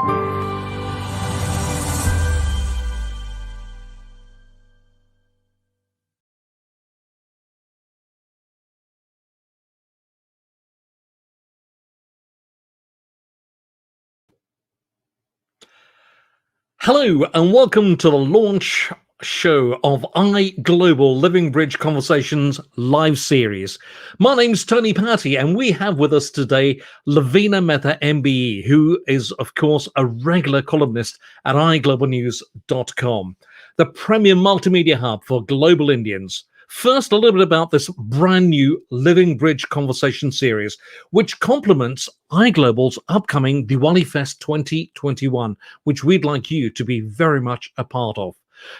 Hello and welcome to the launch show of iGlobal Living Bridge Conversations live series. My name's Tony Patty and we have with us today Lavina Mehta MBE, who is of course a regular columnist at iGlobalnews.com, the premier multimedia hub for global Indians. First, a little bit about this brand new Living Bridge Conversation series, which complements iGlobal's upcoming Diwali Fest 2021, which we'd like you to be very much a part of.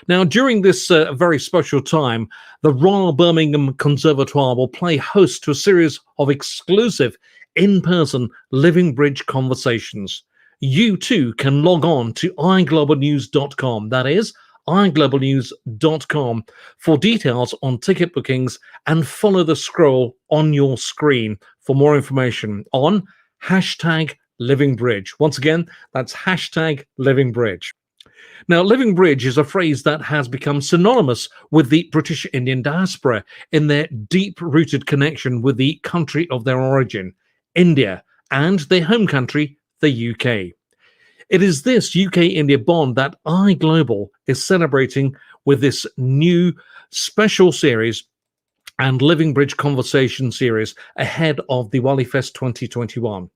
Now, during this very special time, the Royal Birmingham Conservatoire will play host to a series of exclusive in-person Living Bridge conversations. You too can log on to iGlobalnews.com. That is iGlobalnews.com for details on ticket bookings and follow the scroll on your screen for more information on #LivingBridge. Once again, that's #LivingBridge. Now, Living Bridge is a phrase that has become synonymous with the British Indian diaspora in their deep-rooted connection with the country of their origin, India, and their home country, the UK. It is this UK-India bond that iGlobal is celebrating with this new special series and Living Bridge Conversation series ahead of Diwali Fest 2021.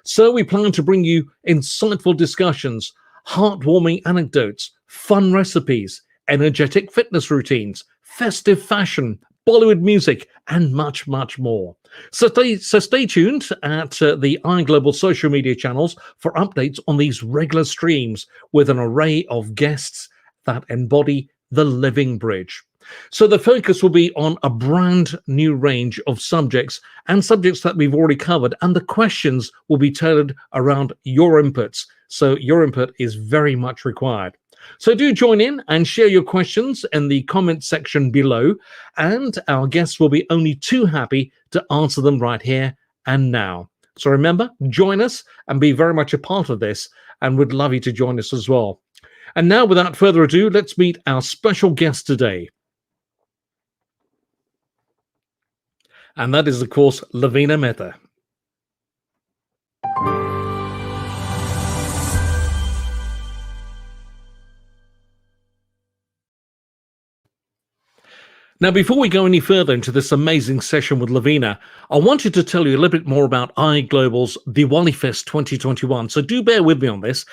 So we plan to bring you insightful discussions, heartwarming anecdotes, fun recipes, energetic fitness routines, festive fashion, Bollywood music, and much, much more. So stay tuned at the iGlobal social media channels for updates on these regular streams with an array of guests that embody the Living Bridge. So the focus will be on a brand new range of subjects and subjects that we've already covered, and the questions will be tailored around your inputs. So your input is very much required. So do join in and share your questions in the comment section below, and our guests will be only too happy to answer them right here and now. So remember, join us and be very much a part of this, and we'd love you to join us as well. And now, without further ado, let's meet our special guest today. And that is, of course, Lavina Mehta. Now, before we go any further into this amazing session with Lavina, I wanted to tell you a little bit more about iGlobal's Diwali Fest 2021. So do bear with me on this,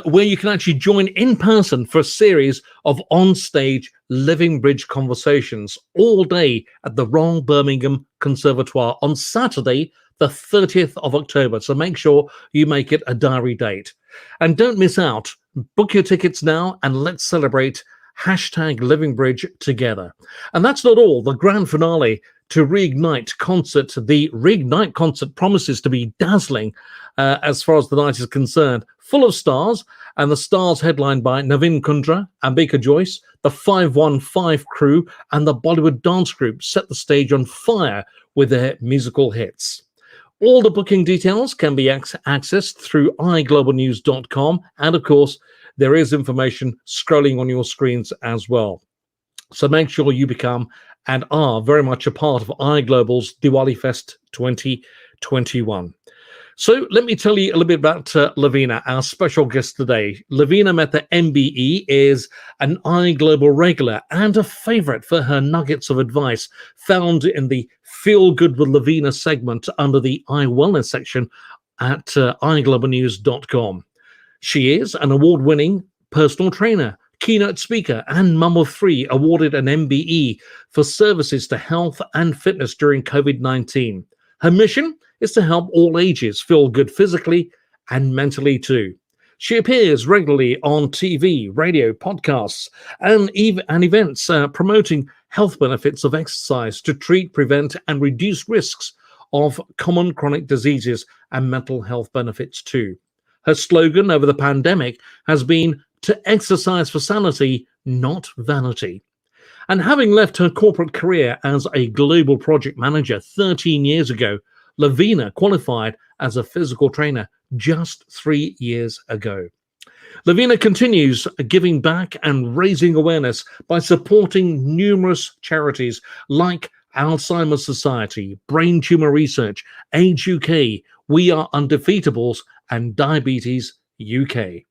where you can actually join in person for a series of on-stage Living Bridge conversations all day at the Royal Birmingham Conservatoire on Saturday, the 30th of October. So make sure you make it a diary date. And don't miss out. Book your tickets now and let's celebrate #Living Bridge together. And that's not all. The grand finale to Reignite concert, the Reignite concert promises to be dazzling as far as the night is concerned, full of stars, and the stars headlined by Naveen Kundra, Ambika Joyce, the 515 crew, and the Bollywood dance group set the stage on fire with their musical hits. All the booking details can be accessed through iGlobalnews.com, and of course, there is information scrolling on your screens as well. So make sure you become and are very much a part of iGlobal's Diwali Fest 2021. So let me tell you a little bit about Lavina, our special guest today. Lavina Mehta MBE is an iGlobal regular and a favorite for her nuggets of advice found in the Feel Good with Lavina segment under the iWellness section at iGlobalnews.com. She is an award-winning personal trainer, keynote speaker, and mum of 3, awarded an MBE for services to health and fitness during COVID-19. Her mission is to help all ages feel good physically and mentally too. She appears regularly on TV, radio, podcasts, and events promoting health benefits of exercise to treat, prevent, and reduce risks of common chronic diseases and mental health benefits too. Her slogan over the pandemic has been to exercise for sanity, not vanity. And having left her corporate career as a global project manager 13 years ago, Lavina qualified as a physical trainer just 3 years ago. Lavina continues giving back and raising awareness by supporting numerous charities like Alzheimer's Society, Brain Tumor Research, Age UK, We Are Undefeatables, and Diabetes UK.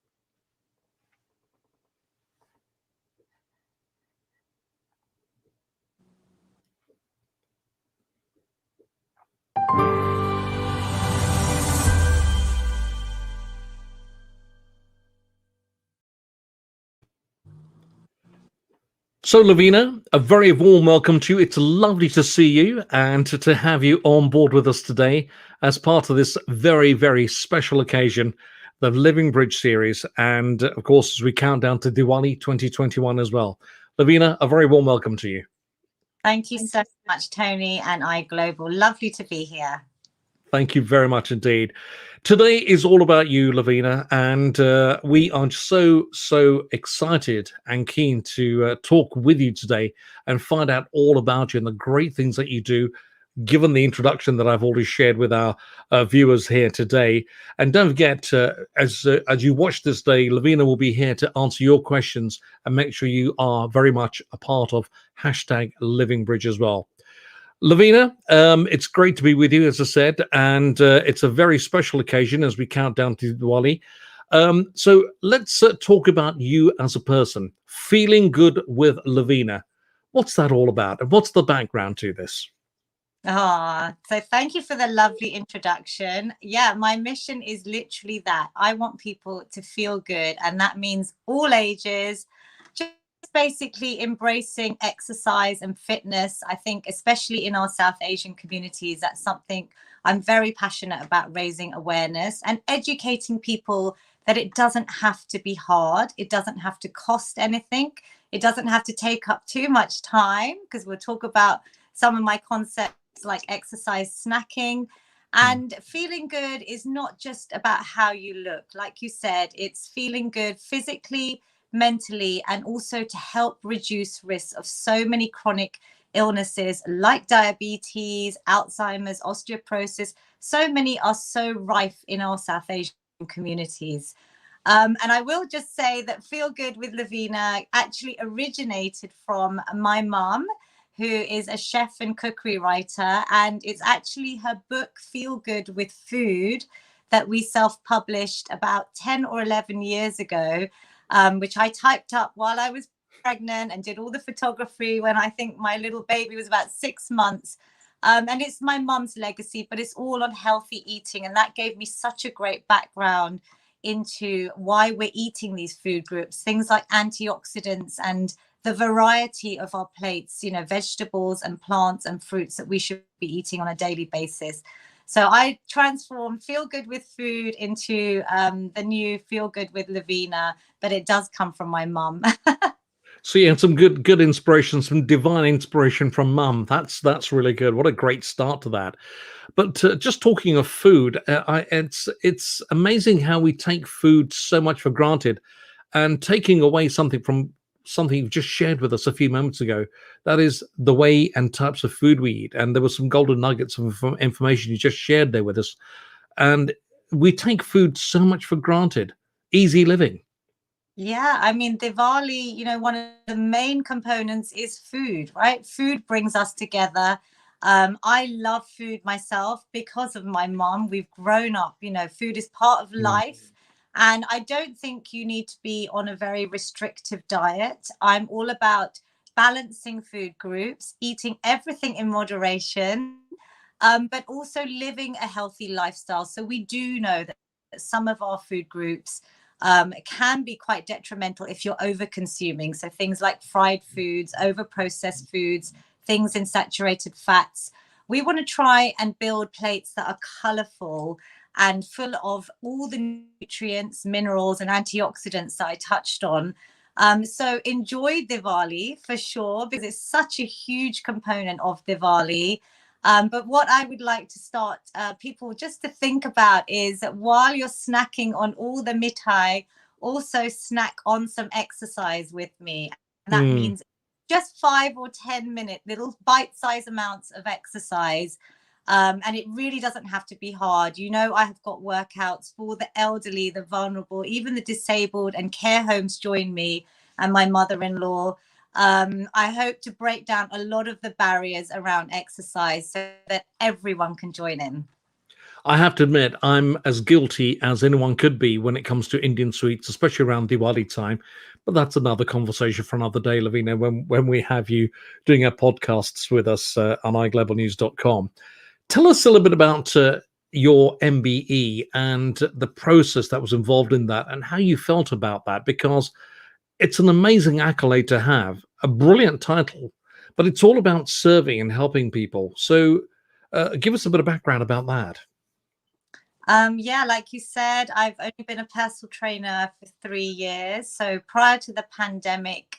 So, Lavina, a very warm welcome to you. It's lovely to see you and to have you on board with us today as part of this very, very special occasion, the Living Bridge series. And of course, as we count down to Diwali 2021 as well. Lavina, a very warm welcome to you. Thank you so much, Tony and iGlobal. Lovely to be here. Thank you very much indeed. Today is all about you, Lavina, and we are so excited and keen to talk with you today and find out all about you and the great things that you do, given the introduction that I've already shared with our viewers here today. And don't forget, as you watch this day, Lavina will be here to answer your questions and make sure you are very much a part of #LivingBridge as well. Lavina, it's great to be with you, as I said, and it's a very special occasion as we count down to Diwali. So let's talk about you as a person. Feeling Good with Lavina. What's that all about? And what's the background to this? So thank you for the lovely introduction. Yeah, my mission is literally that. I want people to feel good, and that means all ages, just basically embracing exercise and fitness. I think especially in our South Asian communities, that's something I'm very passionate about, raising awareness and educating people that it doesn't have to be hard. It doesn't have to cost anything. It doesn't have to take up too much time, because we'll talk about some of my concepts like exercise snacking. And feeling good is not just about how you look. Like you said, it's feeling good physically, mentally, and also to help reduce risks of so many chronic illnesses like diabetes, Alzheimer's, osteoporosis. So many are so rife in our South Asian communities. And I will just say that Feel Good with Lavina actually originated from my mum, who is a chef and cookery writer. And it's actually her book, Feel Good with Food, that we self-published about 10 or 11 years ago, which I typed up while I was pregnant and did all the photography when I think my little baby was about 6 months. And it's my mum's legacy, but it's all on healthy eating. And that gave me such a great background into why we're eating these food groups, things like antioxidants and the variety of our plates, you know, vegetables and plants and fruits that we should be eating on a daily basis. So I transformed Feel Good with Food into the new Feel Good with Lavina, but it does come from my mum. So you had some good inspiration, some divine inspiration from mum. That's really good. What a great start to that. But just talking of food, it's amazing how we take food so much for granted, and taking away something from something you've just shared with us a few moments ago. That is the way and types of food we eat. And there were some golden nuggets of information you just shared there with us. And we take food so much for granted. Easy living. Yeah, I mean, Diwali, you know, one of the main components is food, right? Food brings us together. I love food myself because of my mom. We've grown up, you know, food is part of life. And I don't think you need to be on a very restrictive diet. I'm all about balancing food groups, eating everything in moderation, but also living a healthy lifestyle. So we do know that some of our food groups can be quite detrimental if you're over consuming. So things like fried foods, over processed foods, things in saturated fats. We want to try and build plates that are colorful and full of all the nutrients, minerals, and antioxidants that I touched on. So enjoy Diwali for sure, because it's such a huge component of Diwali. But what I would like to start people just to think about is that while you're snacking on all the mithai, also snack on some exercise with me. And that means just 5 or 10 minute little bite-sized amounts of exercise. And it really doesn't have to be hard. You know, I have got workouts for the elderly, the vulnerable, even the disabled, and care homes join me and my mother-in-law. I hope to break down a lot of the barriers around exercise so that everyone can join in. I have to admit, I'm as guilty as anyone could be when it comes to Indian sweets, especially around Diwali time. But that's another conversation for another day, Lavina, when we have you doing our podcasts with us on iGlobalnews.com. Tell us a little bit about your MBE and the process that was involved in that and how you felt about that, because it's an amazing accolade to have, a brilliant title, but it's all about serving and helping people. So give us a bit of background about that. Yeah, like you said, I've only been a personal trainer for 3 years. So prior to the pandemic,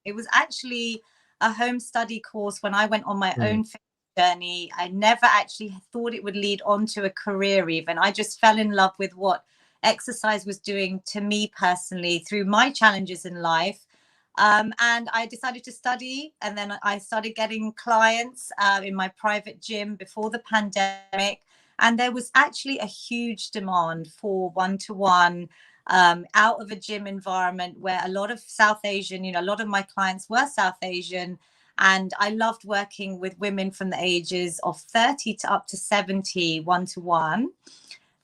it was actually a home study course when I went on my Mm. own fitness journey. I never actually thought it would lead on to a career even. I just fell in love with what exercise was doing to me personally through my challenges in life. And I decided to study, and then I started getting clients in my private gym before the pandemic. And there was actually a huge demand for one-to-one out of a gym environment where a lot of South Asian, you know, a lot of my clients were South Asian. And I loved working with women from the ages of 30 to up to 70 one-to-one.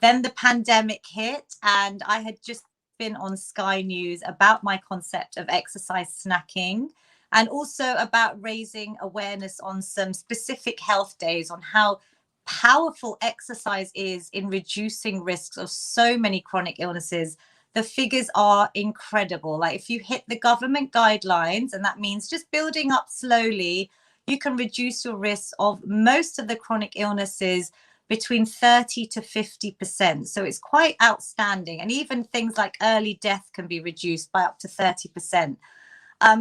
Then the pandemic hit, and I had just been on Sky News about my concept of exercise snacking and also about raising awareness on some specific health days on how powerful exercise is in reducing risks of so many chronic illnesses. The figures are incredible. Like if you hit the government guidelines, and that means just building up slowly, you can reduce your risk of most of the chronic illnesses between 30 to 50%. So it's quite outstanding. And even things like early death can be reduced by up to 30%.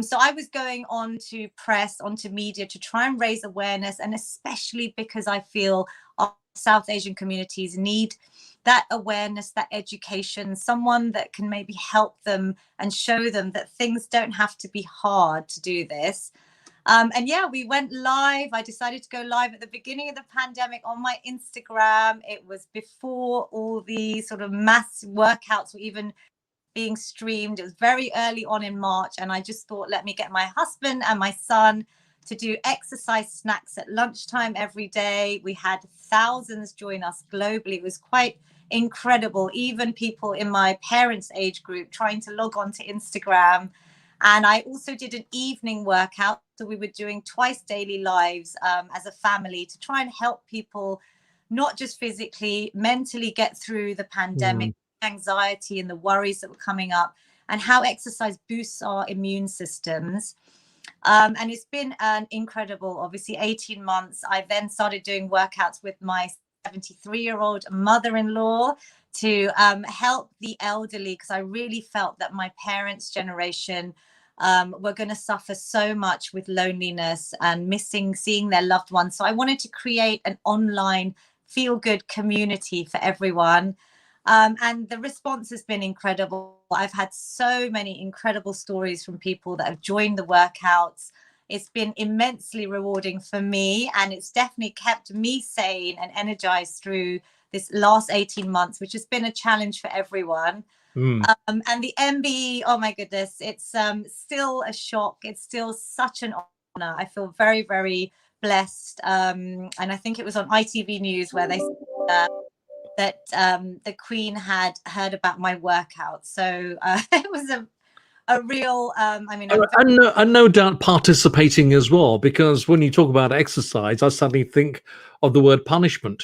So I was going on to press, onto media to try and raise awareness, and especially because I feel our South Asian communities need that awareness, that education, someone that can maybe help them and show them that things don't have to be hard to do this. And yeah, we went live. I decided to go live at the beginning of the pandemic on my Instagram. It was before all the sort of mass workouts were even being streamed. It was very early on in March. And I just thought, let me get my husband and my son to do exercise snacks at lunchtime every day. We had thousands join us globally. It was quite incredible. Even people in my parents' age group trying to log on to Instagram. And I also did an evening workout. So we were doing twice daily lives as a family to try and help people, not just physically, mentally get through the pandemic, Mm. anxiety and the worries that were coming up, and how exercise boosts our immune systems. And it's been an incredible, obviously, 18 months. I then started doing workouts with my 73-year-old mother-in-law to help the elderly, because I really felt that my parents' generation were going to suffer so much with loneliness and missing seeing their loved ones. So I wanted to create an online feel-good community for everyone. And the response has been incredible. I've had so many incredible stories from people that have joined the workouts. It's been immensely rewarding for me, and it's definitely kept me sane and energized through this last 18 months, which has been a challenge for everyone. Mm. And the MBE, oh my goodness, it's still a shock. It's still such an honor. I feel very, very blessed. And I think it was on ITV News where they said that the Queen had heard about my workout. So it was a real, I mean, And no doubt participating as well, because when you talk about exercise, I suddenly think of the word punishment.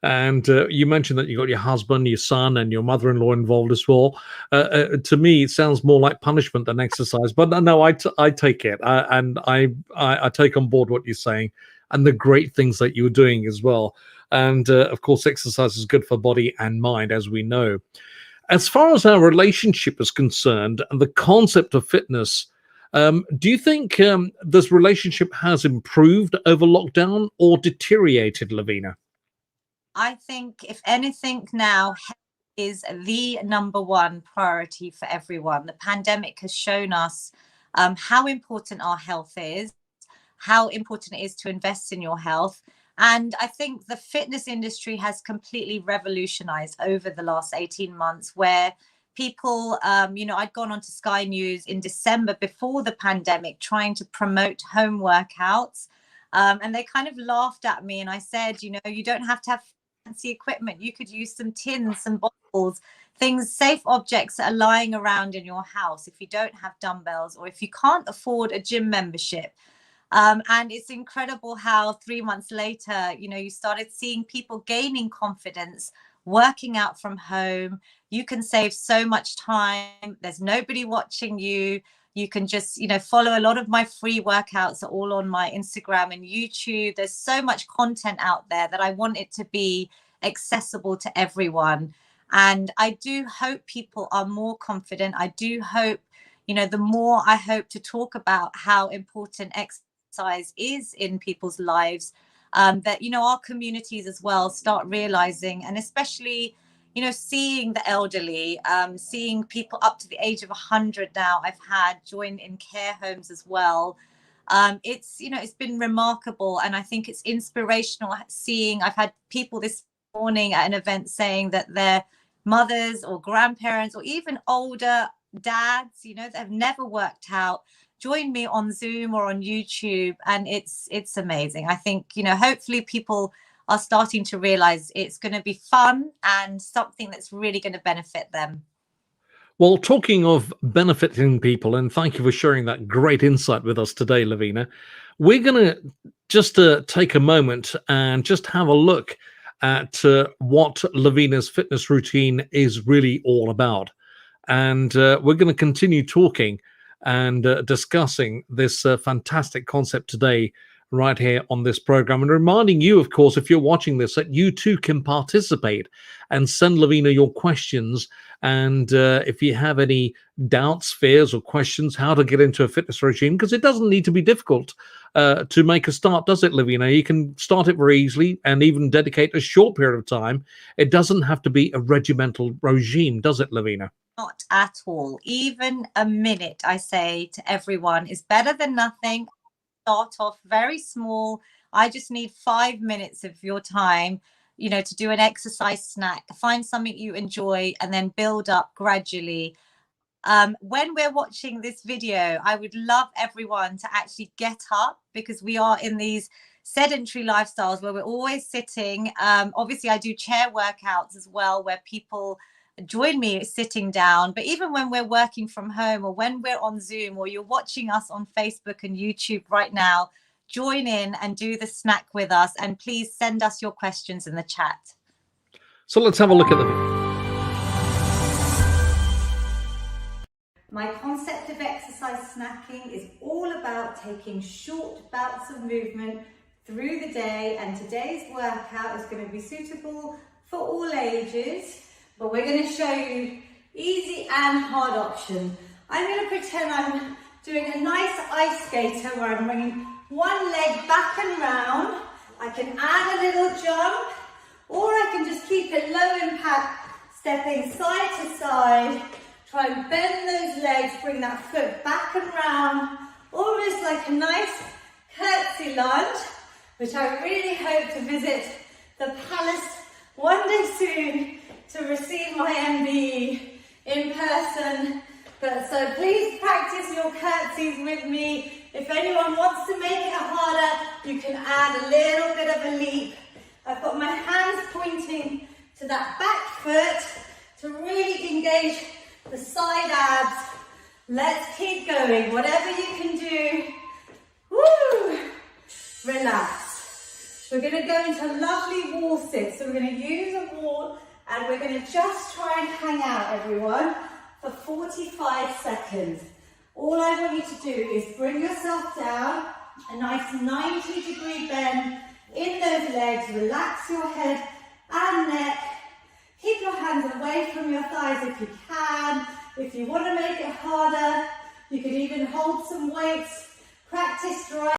And you mentioned that you got your husband, your son, and your mother-in-law involved as well. To me, it sounds more like punishment than exercise. But no, I take it, and I take on board what you're saying, and the great things that you're doing as well. And of course, exercise is good for body and mind, as we know. As far as our relationship is concerned and the concept of fitness, do you think this relationship has improved over lockdown or deteriorated, Lavina? I think if anything now, health is the number one priority for everyone. The pandemic has shown us how important our health is, how important it is to invest in your health. And I think the fitness industry has completely revolutionized over the last 18 months, where people, I'd gone on to Sky News in December before the pandemic trying to promote home workouts. And they kind of laughed at me. And I said, you don't have to have fancy equipment. You could use some tins, some bottles, things, safe objects that are lying around in your house if you don't have dumbbells or if you can't afford a gym membership. And it's incredible how 3 months later, you started seeing people gaining confidence, working out from home. You can save so much time. There's nobody watching you. You can just, follow a lot of my free workouts are all on my Instagram and YouTube. There's so much content out there that I want it to be accessible to everyone. And I do hope people are more confident. I do hope, the more I hope to talk about how important exercise is in people's lives, that our communities as well start realizing, and especially seeing the elderly, seeing people up to the age of 100 now I've had join in care homes as well. It's been remarkable, and I think it's inspirational seeing. I've had people this morning at an event saying that their mothers or grandparents or even older dads, that have never worked out, join me on Zoom or on YouTube, and it's amazing. I think hopefully people are starting to realize it's going to be fun and something that's really going to benefit them. Well, talking of benefiting people, and thank you for sharing that great insight with us today, Lavina. We're going to just take a moment and just have a look at what Lavina's fitness routine is really all about. And we're going to continue talking and discussing this fantastic concept today, right here on this program, and reminding you, of course, if you're watching this, that you too can participate and send Lavina your questions. And if you have any doubts, fears, or questions how to get into a fitness regime, because it doesn't need to be difficult to make a start, does it, Lavina? You can start it very easily and even dedicate a short period of time. It doesn't have to be a regimental regime, does it, Lavina? Not at all. Even a minute, I say to everyone, is better than nothing. Start off very small. I just need 5 minutes of your time, to do an exercise snack, find something you enjoy, and then build up gradually. When we're watching this video, I would love everyone to actually get up, because we are in these sedentary lifestyles where we're always sitting. Obviously, I do chair workouts as well, where people join me sitting down. But even when we're working from home, or when we're on Zoom, or you're watching us on Facebook and YouTube right now, join in and do the snack with us. And please send us your questions in the chat. So let's have a look at them. My concept of exercise snacking is all about taking short bouts of movement through the day, and today's workout is going to be suitable for all ages, but we're going to show you easy and hard option. I'm going to pretend I'm doing a nice ice skater where I'm bringing one leg back and round. I can add a little jump, or I can just keep it low impact, stepping side to side. Try and bend those legs, bring that foot back and round, almost like a nice curtsy lunge, which I really hope to visit the Palace one day soon to receive my MBE in person. But so please practice your curtsies with me. If anyone wants to make it harder, you can add a little bit of a leap. I've got my hands pointing to that back foot to really engage the side abs. Let's keep going, whatever you can do. Woo! Relax. We're going to go into a lovely wall sit. So we're going to use a wall, and we're going to just try and hang out, everyone, for 45 seconds. All I want you to do is bring yourself down, a nice 90-degree bend in those legs. Relax your head and neck. Keep your hands away from your thighs if you can. If you want to make it harder, you can even hold some weights. Practice dry.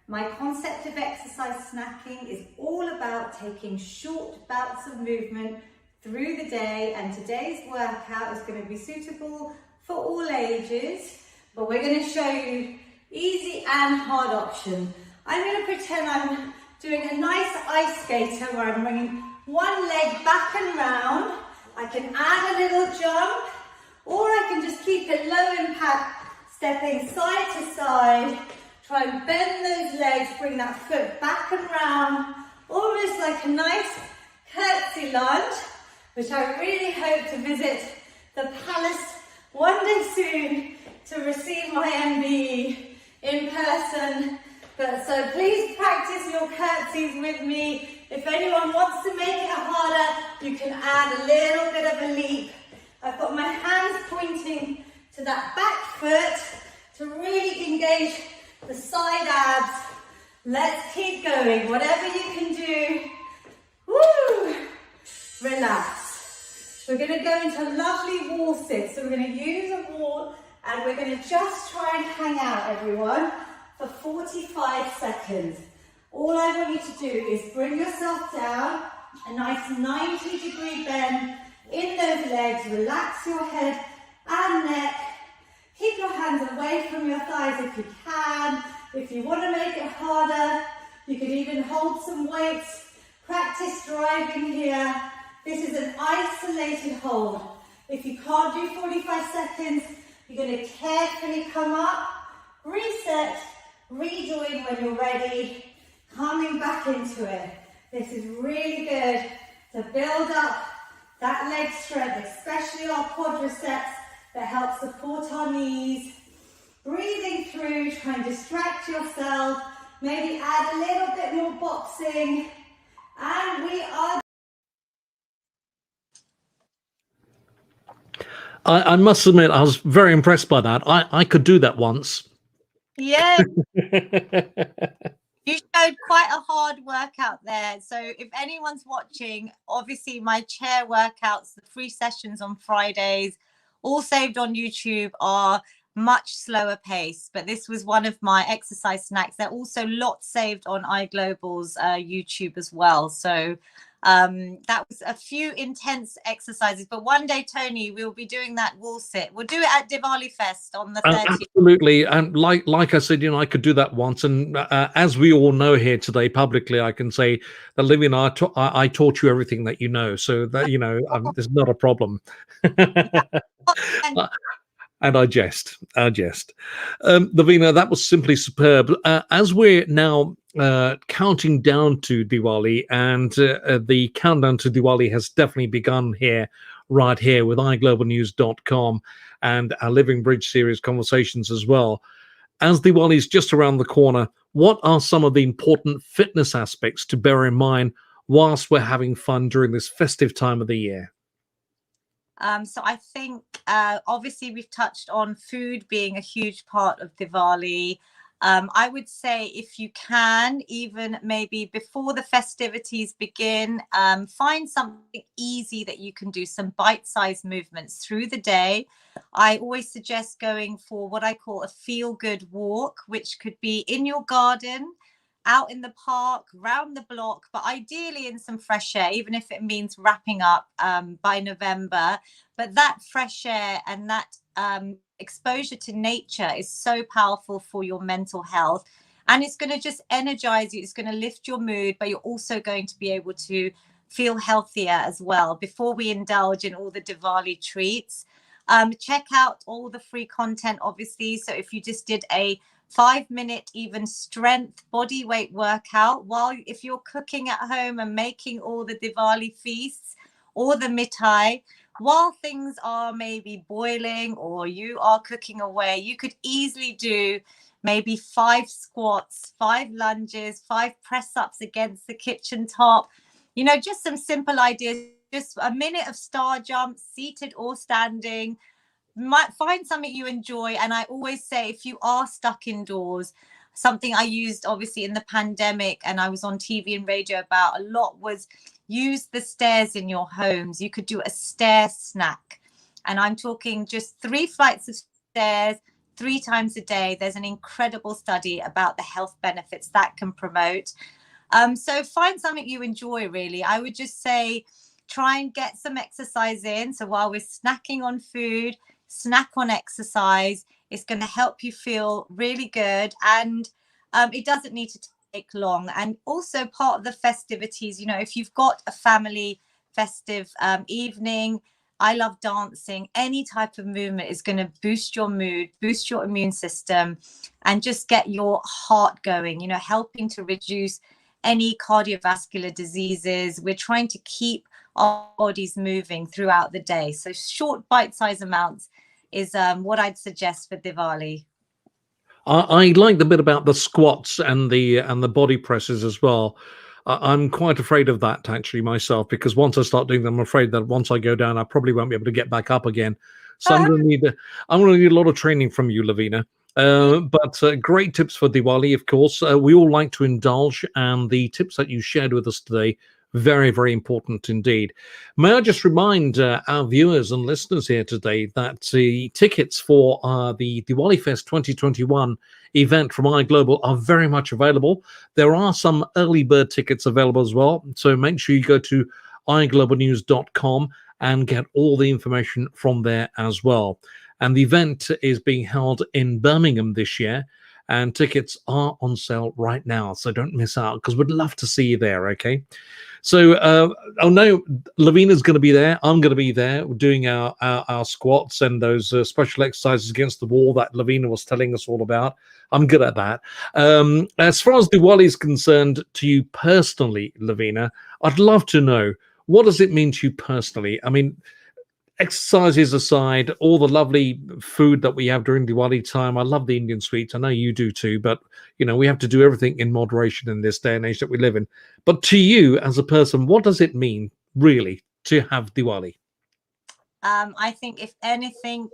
My concept of exercise snacking is all about taking short bouts of movement through the day, and today's workout is going to be suitable for all ages, but we're going to show you easy and hard option. I'm going to pretend I'm doing a nice ice skater where I'm bringing one leg back and round. I can add a little jump, or I can just keep it low impact, stepping side to side. Try and bend those legs, bring that foot back and round, almost like a nice curtsy lunge, which I really hope to visit the palace one day soon to receive my MBE in person. But so please practice your curtsies with me. If anyone wants to make it harder, you can add a little bit of a leap. I've got my hands pointing to that back foot to really engage the side abs. Let's keep going, whatever you can do. Woo! Relax. We're going to go into a lovely wall sit. So we're going to use a wall and we're going to just try and hang out, everyone, for 45 seconds. All I want you to do is bring yourself down, a nice 90-degree bend in those legs. Relax your head and neck. Keep your hands away from your thighs if you can. If you want to make it harder, you can even hold some weights. Practice driving here. This is an isolated hold. If you can't do 45 seconds, you're going to carefully come up, reset, rejoin when you're ready, coming back into it. This is really good to build up that leg strength, especially our quadriceps, that help support our knees. Breathing through, try and distract yourself, maybe add a little bit more boxing, and we are... I must admit, I was very impressed by that. I could do that once. Yeah. You showed quite a hard workout there. So if anyone's watching, obviously my chair workouts, the 3 sessions on Fridays, all saved on YouTube, are much slower pace. But this was one of my exercise snacks. They're also lots saved on iGlobal's YouTube as well. So that was a few intense exercises. But one day, Tony, we'll be doing that wall sit. We'll do it at Diwali Fest on the 30th. Absolutely. And like I said, I could do that once. And as we all know here today publicly, I can say that Lavina, I taught you everything that you know. So that, there's not a problem. And I jest. Lavina, that was simply superb. As we're now counting down to Diwali, and the countdown to Diwali has definitely begun right here with iGlobalnews.com and our Living Bridge series conversations as well. As Diwali is just around the corner, what are some of the important fitness aspects to bear in mind whilst we're having fun during this festive time of the year? So I think obviously we've touched on food being a huge part of Diwali. I would say if you can, even maybe before the festivities begin, find something easy that you can do, some bite-sized movements through the day. I always suggest going for what I call a feel-good walk, which could be in your garden, out in the park, round the block, but ideally in some fresh air, even if it means wrapping up by November. But that fresh air and that exposure to nature is so powerful for your mental health. And it's going to just energize you. It's going to lift your mood, but you're also going to be able to feel healthier as well before we indulge in all the Diwali treats. Check out all the free content, obviously. So if you just did a 5-minute even strength body weight workout if you're cooking at home and making all the Diwali feasts or the mithai, while things are maybe boiling or you are cooking away, you could easily do maybe 5 squats, 5 lunges, 5 press-ups against the kitchen top. Just some simple ideas, just a minute of star jumps, seated or standing. Might find something you enjoy. And I always say, if you are stuck indoors, something I used obviously in the pandemic and I was on TV and radio about a lot was use the stairs in your homes. You could do a stair snack, and I'm talking just 3 flights of stairs 3 times a day. There's an incredible study about the health benefits that can promote. So find something you enjoy, really. I would just say try and get some exercise in. So while we're snacking on food, snack on exercise. It's going to help you feel really good, and it doesn't need to long, and also part of the festivities. If you've got a family festive evening, I love dancing. Any type of movement is going to boost your mood, boost your immune system, and just get your heart going, helping to reduce any cardiovascular diseases. We're trying to keep our bodies moving throughout the day. So short bite-sized amounts is what I'd suggest for Diwali. I like the bit about the squats and the body presses as well. I'm quite afraid of that actually myself, because once I start doing them, I'm afraid that once I go down, I probably won't be able to get back up again. So I'm going to need a lot of training from you, Lavina. But great tips for Diwali, of course. We all like to indulge, and the tips that you shared with us today, very, very important indeed. May I just remind our viewers and listeners here today that the tickets for the Diwali Fest 2021 event from iGlobal are very much available. There are some early bird tickets available as well. So make sure you go to iglobalnews.com and get all the information from there as well. And the event is being held in Birmingham this year, and tickets are on sale right now. So don't miss out, because we'd love to see you there, okay? So, oh no, Lavina's going to be there. I'm going to be there doing our squats and those special exercises against the wall that Lavina was telling us all about. I'm good at that. As far as Diwali is concerned, to you personally, Lavina, I'd love to know, what does it mean to you personally? I mean, exercises aside, all the lovely food that we have during Diwali time. I love the Indian sweets. I know you do too, but we have to do everything in moderation in this day and age that we live in. But to you as a person, what does it mean really to have Diwali? I think if anything,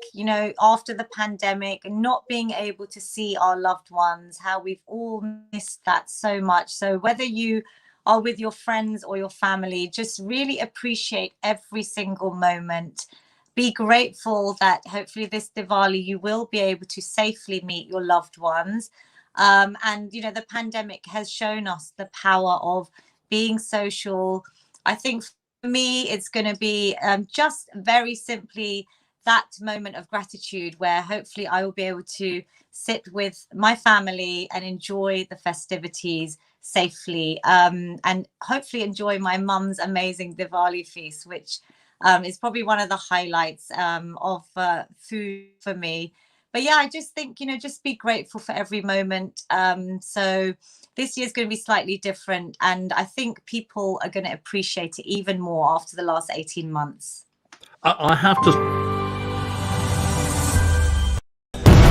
after the pandemic, not being able to see our loved ones, how we've all missed that so much. So whether you are with your friends or your family, just really appreciate every single moment. Be grateful that hopefully this Diwali you will be able to safely meet your loved ones. And the pandemic has shown us the power of being social. I think for me, it's going to be just very simply that moment of gratitude, where hopefully I will be able to sit with my family and enjoy the festivities safely, and hopefully enjoy my mum's amazing Diwali feast, which is probably one of the highlights of food for me. But yeah, I just think, just be grateful for every moment. So this year's going to be slightly different, and I think people are going to appreciate it even more after the last 18 months. I have to.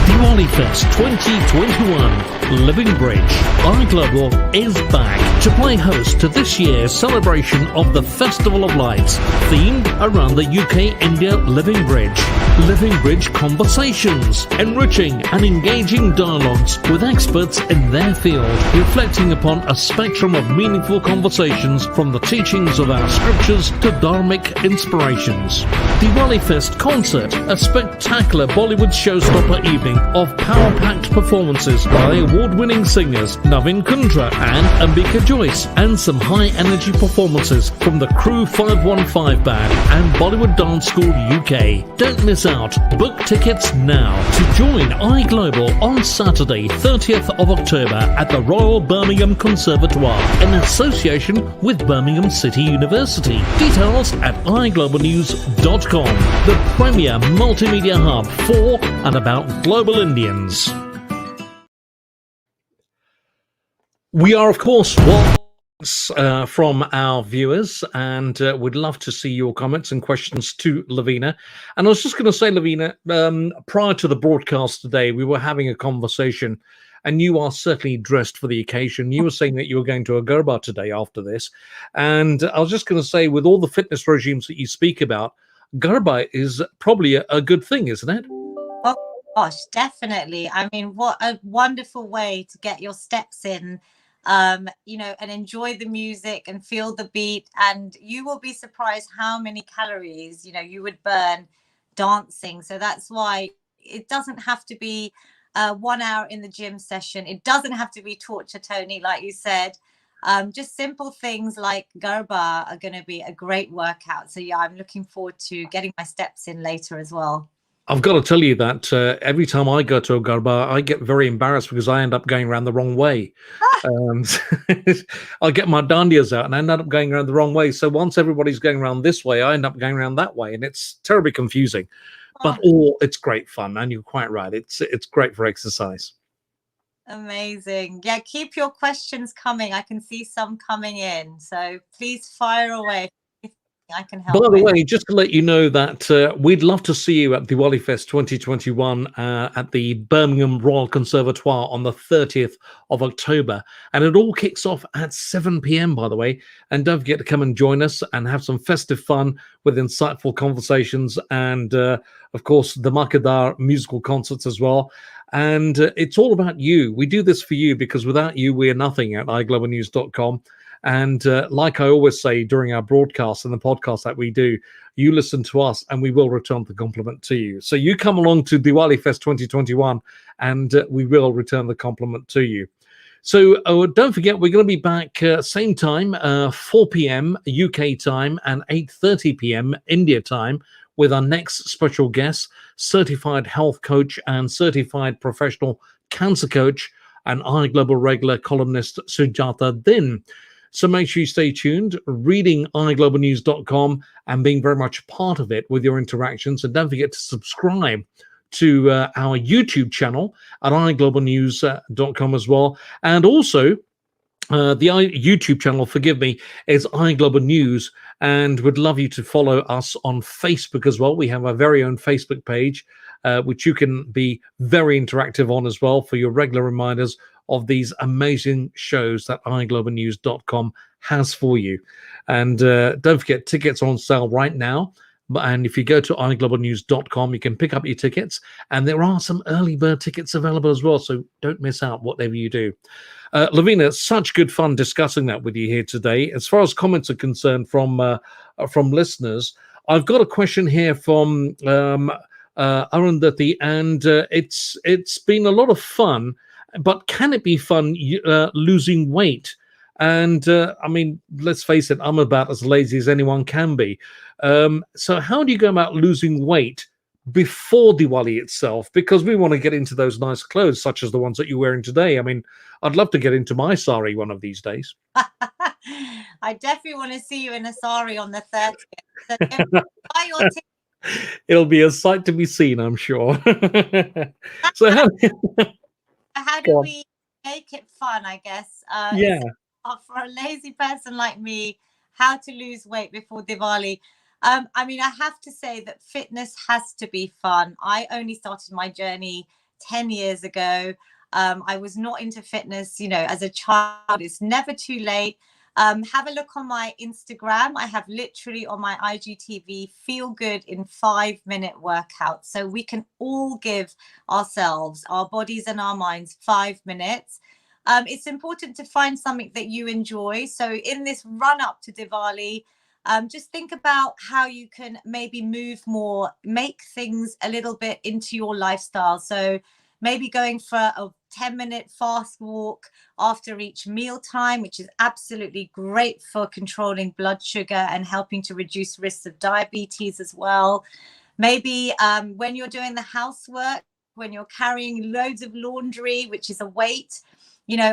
Diwali Fest 2021, Living Bridge, iGlobal is back to play host to this year's celebration of the Festival of Lights, themed around the UK-India Living Bridge. Living Bridge conversations, enriching and engaging dialogues with experts in their field, reflecting upon a spectrum of meaningful conversations from the teachings of our scriptures to dharmic inspirations. Diwali Fest Concert, a spectacular Bollywood showstopper evening of power-packed performances by award-winning singers Navin Kundra and Ambika Joyce, and some high-energy performances from the Crew 515 Band and Bollywood Dance School UK. Don't miss out. Book tickets now to join iGlobal on Saturday, 30th of October at the Royal Birmingham Conservatoire in association with Birmingham City University. Details at iglobalnews.com, the premier multimedia hub for and about global Indians. We are, of course, from our viewers, and we'd love to see your comments and questions to Lavina. And I was just going to say, Lavina, prior to the broadcast today, we were having a conversation, and you are certainly dressed for the occasion. You were saying that you were going to a Garba today after this. And I was just going to say, with all the fitness regimes that you speak about, Garba is probably a good thing, isn't it? Oh gosh, definitely. I mean, what a wonderful way to get your steps in, and enjoy the music and feel the beat. And you will be surprised how many calories, you would burn dancing. So that's why it doesn't have to be 1 hour in the gym session. It doesn't have to be torture, Tony, like you said. Just simple things like Garba are going to be a great workout. So yeah, I'm looking forward to getting my steps in later as well. I've got to tell you that every time I go to a garba, I get very embarrassed because I end up going around the wrong way. Um, I get my dandias out and I end up going around the wrong way. So once everybody's going around this way, I end up going around that way, and it's terribly confusing. But it's great fun, and you're quite right. It's great for exercise. Amazing. Yeah, keep your questions coming. I can see some coming in. So please fire away if I can By help the with. way, just to let you know that we'd love to see you at Diwali Fest 2021 at the Birmingham Royal Conservatoire on the 30th of October. And it all kicks off at 7 p.m., by the way. And don't forget to come and join us and have some festive fun with insightful conversations and, of course, the Makadar musical concerts as well. And it's all about you. We do this for you because without you, we're nothing at iglobalnews.com. And like I always say during our broadcasts and the podcast that we do, you listen to us and we will return the compliment to you. So you come along to Diwali Fest 2021 and we will return the compliment to you. So don't forget, we're going to be back same time, 4 p.m. UK time and 8:30 p.m. India time with our next special guest, certified health coach and certified professional cancer coach and iGlobal regular columnist Sujata Din. So make sure you stay tuned, reading iglobalnews.com and being very much part of it with your interactions. And don't forget to subscribe to our YouTube channel at iglobalnews.com as well. And also, the YouTube channel, forgive me, is iGlobal News, and would love you to follow us on Facebook as well. We have our very own Facebook page, which you can be very interactive on as well for your regular reminders of these amazing shows that iglobalnews.com has for you. And don't forget, tickets are on sale right now. And if you go to iglobalnews.com, you can pick up your tickets. And there are some early bird tickets available as well. So don't miss out, whatever you do. Lavina, such good fun discussing that with you here today. As far as comments are concerned from listeners, I've got a question here from Arundhati, and it's been a lot of fun. But can it be fun losing weight? And I mean, let's face it, I'm about as lazy as anyone can be. So how do you go about losing weight before Diwali itself? Because we want to get into those nice clothes, such as the ones that you're wearing today. I mean, I'd love to get into my sari one of these days. I definitely want to see you in a sari on the 30th. So buy your It'll be a sight to be seen, I'm sure. So how do we make it fun, I guess? Yeah. For a lazy person like me, how to lose weight before Diwali. I mean, I have to say that fitness has to be fun. I only started my journey 10 years ago. I was not into fitness, as a child. It's never too late. Have a look on my Instagram. I have literally on my IGTV feel good in 5-minute workouts. So we can all give ourselves, our bodies and our minds 5 minutes. It's important to find something that you enjoy. So in this run up to Diwali, just think about how you can maybe move more, make things a little bit into your lifestyle. So maybe going for a 10-minute fast walk after each meal time, which is absolutely great for controlling blood sugar and helping to reduce risks of diabetes as well. Maybe when you're doing the housework, when you're carrying loads of laundry, which is a weight,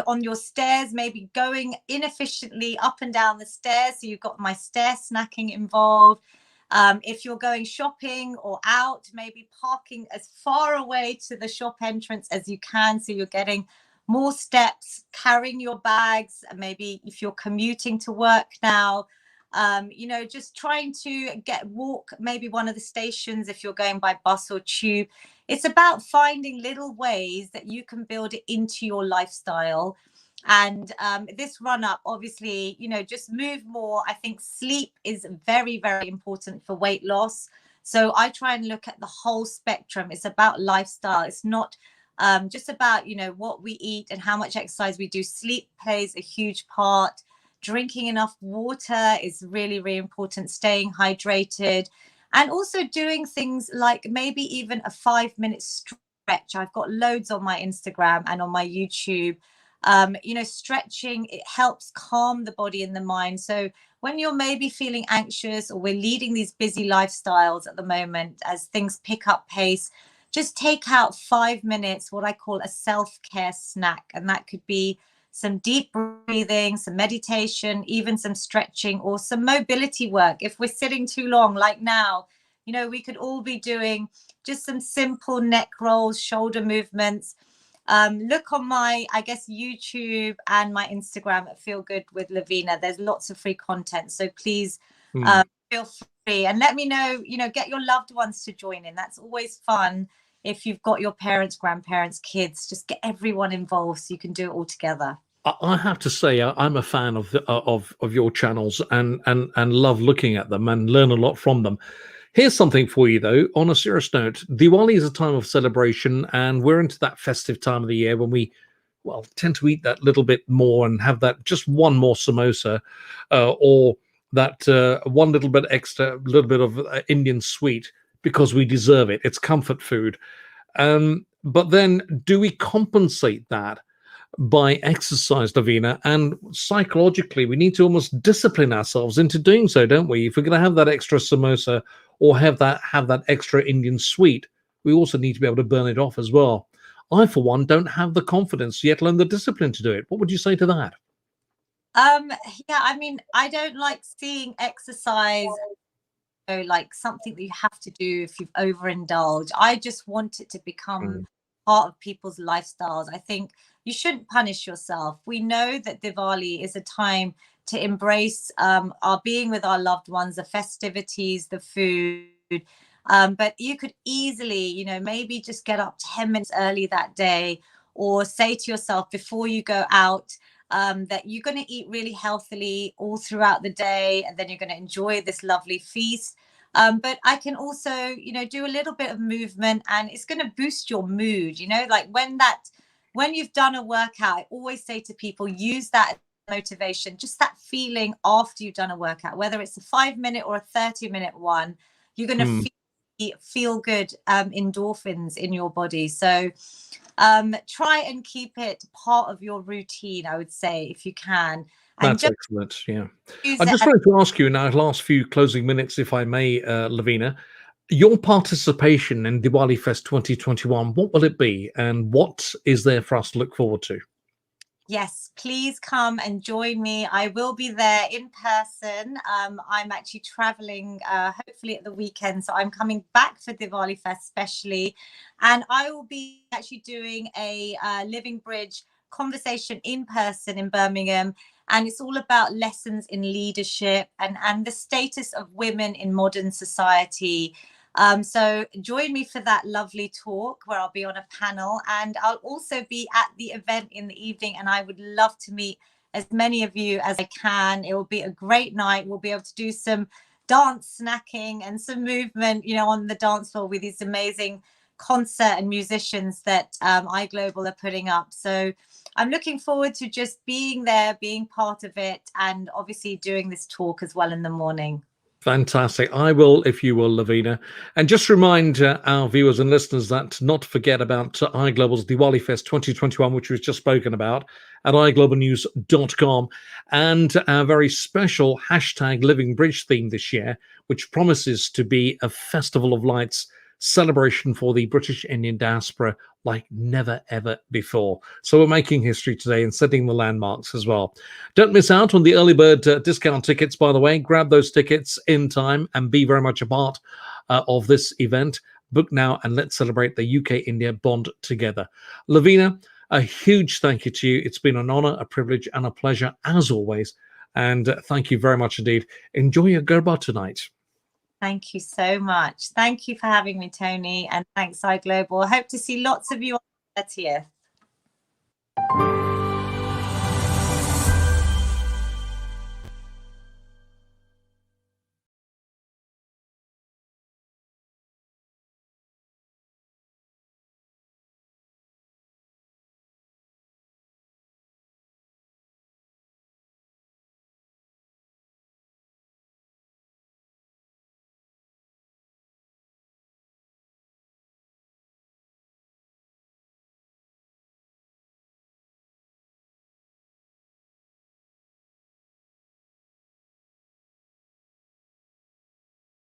on your stairs, maybe going inefficiently up and down the stairs. So you've got my stair snacking involved. If you're going shopping or out, maybe parking as far away to the shop entrance as you can, so you're getting more steps, carrying your bags. Maybe if you're commuting to work now, just trying to walk maybe one of the stations if you're going by bus or tube. It's about finding little ways that you can build it into your lifestyle. And this run up, obviously, just move more. I think sleep is very, very important for weight loss. So I try and look at the whole spectrum. It's about lifestyle. It's not just about, what we eat and how much exercise we do. Sleep plays a huge part. Drinking enough water is really, really important. Staying hydrated. And also doing things like maybe even a 5-minute stretch. I've got loads on my Instagram and on my YouTube. You know, stretching, it helps calm the body and the mind. So when you're maybe feeling anxious, or we're leading these busy lifestyles at the moment as things pick up pace, just take out 5 minutes, what I call a self-care snack. And that could be some deep breathing, some meditation, even some stretching or some mobility work. If we're sitting too long, like now, you know, we could all be doing just some simple neck rolls, shoulder movements. Look on my, I guess, YouTube and my Instagram at Feel Good with Lavina. There's lots of free content. So please feel free and let me know, you know, get your loved ones to join in. That's always fun. If you've got your parents, grandparents, kids, just get everyone involved so you can do it all together. I have to say, I'm a fan of of your channels and love looking at them and learn a lot from them. Here's something for you though. On a serious note, Diwali is a time of celebration, and we're into that festive time of the year when we, well, tend to eat that little bit more and have that just one more samosa, or that one little bit extra, little bit of Indian sweet because we deserve it. It's comfort food. But then, do we compensate that by exercise, Lavina? And psychologically, we need to almost discipline ourselves into doing so, don't we? If we're going to have that extra samosa or have that extra Indian sweet, we also need to be able to burn it off as well. I, for one, don't have the confidence, yet alone the discipline to do it. What would you say to that? Yeah, I mean, I don't like seeing exercise like something that you have to do if you've overindulged. I just want it to become part of people's lifestyles. I think you shouldn't punish yourself. We know that Diwali is a time to embrace our being with our loved ones, the festivities, the food. But you could easily, you know, maybe just get up 10 minutes early that day, or say to yourself before you go out, that you're going to eat really healthily all throughout the day, and then you're going to enjoy this lovely feast. But I can also, you know, do a little bit of movement, and it's going to boost your mood. You know, like when you've done a workout, I always say to people, use that motivation, just that feeling after you've done a workout, whether it's a 5 minute or a 30-minute one, you're going to feel good endorphins in your body. So try and keep it part of your routine, I would say, if you can. And That's just excellent. Yeah. use I it just wanted to ask you in our last few closing minutes, if I may, Lavina, your participation in Diwali Fest 2021, what will it be? And what is there for us to look forward to? Yes, please come and join me. I will be there in person. I'm actually traveling, hopefully at the weekend. So I'm coming back for Diwali Fest specially. And I will be actually doing a Living Bridge conversation in person in Birmingham. And it's all about lessons in leadership and the status of women in modern society. So join me for that lovely talk where I'll be on a panel, and I'll also be at the event in the evening, and I would love to meet as many of you as I can. It will be a great night. We'll be able to do some dance snacking and some movement, you know, on the dance floor with these amazing concert and musicians that iGlobal are putting up. So I'm looking forward to just being there, being part of it, and obviously doing this talk as well in the morning. Fantastic. I will, if you will, Lavina. And just remind our viewers and listeners that not to forget about iGlobal's Diwali Fest 2021, which was just spoken about at iglobalnews.com, and our very special hashtag Living Bridge theme this year, which promises to be a festival of lights celebration for the British Indian diaspora like never ever before. So we're making history today and setting the landmarks as well. Don't miss out on the early bird discount tickets, by the way. Grab those tickets in time and be very much a part of this event. Book now and let's celebrate the UK-India bond together. Lavina, a huge thank you to you. It's been an honor, a privilege, and a pleasure as always. And thank you very much indeed. Enjoy your Garba tonight. Thank you so much. Thank you for having me, Tony. And thanks, iGlobal. I hope to see lots of you on the 30th.